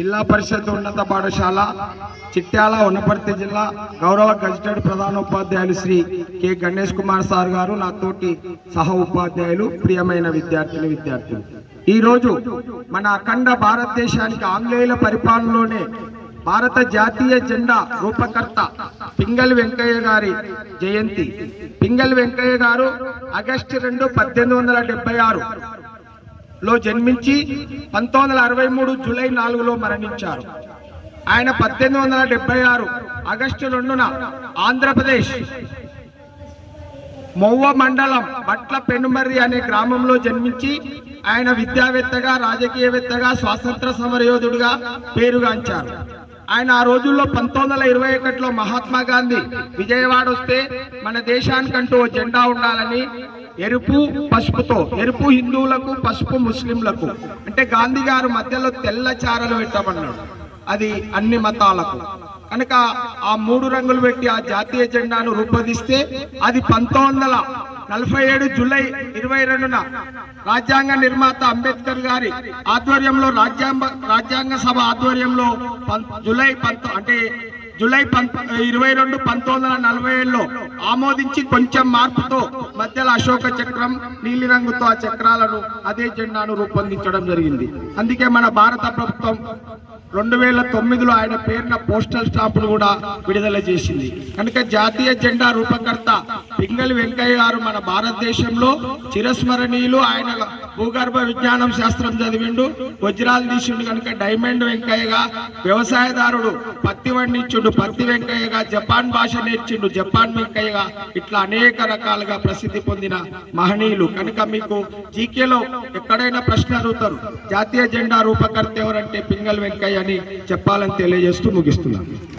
జిల్లా పరిషత్ ఉన్నత పాఠశాల చిట్యాల వనపర్తి జిల్లా గౌరవ గజిటెడ్ ప్రధానోపాధ్యాయులు శ్రీ కె గణేష్ కుమార్ సార్ గారు, నాతోటి సహ ఉపాధ్యాయులు, ప్రియమైన విద్యార్థులు, ఈరోజు మన అఖండ భారతదేశానికి ఆంగ్లేయుల పరిపాలనలోనే భారత జాతీయ జెండా రూపకర్త పింగళి వెంకయ్య గారి జయంతి. పింగళి వెంకయ్య గారు ఆగస్టు 2, 1876 లో జన్మించి 1963 జూలై 4లో మరణించారు. ఆయన 1876 ఆగస్టు 2న ఆంధ్రప్రదేశ్ మొవ్వ మండలం బట్ల పెనుమర్రి అనే గ్రామంలో జన్మించి ఆయన విద్యావేత్తగా, రాజకీయవేత్తగా, స్వాతంత్ర సమరయోధుడిగా పేరుగాంచారు. ఆయన ఆ రోజుల్లో 1921లో మహాత్మా గాంధీ విజయవాడ వస్తే మన దేశానికంటూ ఓ జెండా ఉండాలని ఎరుపు పసుపుతో, ఎరుపు హిందువులకు, పసుపు ముస్లింలకు, అంటే గాంధీ గారు మధ్యలో తెల్ల చారలు పెట్టమన్నాడు, అది అన్ని మతాలకు. కనుక ఆ 3 రంగులు పెట్టి ఆ జాతీయ జెండాను రూపొందిస్తే అది 1947 జూలై 22న రాజ్యాంగ నిర్మాత అంబేద్కర్ గారి ఆధ్వర్యంలో రాజ్యాంగ సభ ఆధ్వర్యంలో జూలై 22, 1947లో ఆమోదించి కొంచెం మార్పుతో మధ్యలో అశోక చక్రం, నీలి రంగుతో ఆ చక్రాలను, అదే జెండాను రూపొందించడం జరిగింది. అందుకే మన భారత ప్రభుత్వం 2009లో ఆయన పేరున పోస్టల్ స్టాంపును కూడా విడుదల చేసింది. కనుక జాతీయ జెండా రూపకర్త పింగళి వెంకయ్య గారు మన భారతదేశంలో చిరస్మరణీయులు. ఆయన భూగర్భ విజ్ఞానం శాస్త్రం చదివిండు, వజ్రాలు తీసిండు కనుక డైమండ్ వెంకయ్యగా, వ్యవసాయదారుడు పత్తి పండించుండు పత్తి వెంకయ్యగా, జపాన్ భాష నేర్చిండు జపాన్ వెంకయ్యగా, ఇట్లా అనేక రకాలుగా ప్రసిద్ధి పొందిన మహనీయులు. కనుక మీకు జీకేలో ఎక్కడైనా ప్రశ్న అడుగుతారు, జాతీయ జెండా రూపకర్త ఎవరంటే పింగళి వెంకయ్య అని చెప్పాలని తెలియజేస్తూ ముగిస్తున్నాను.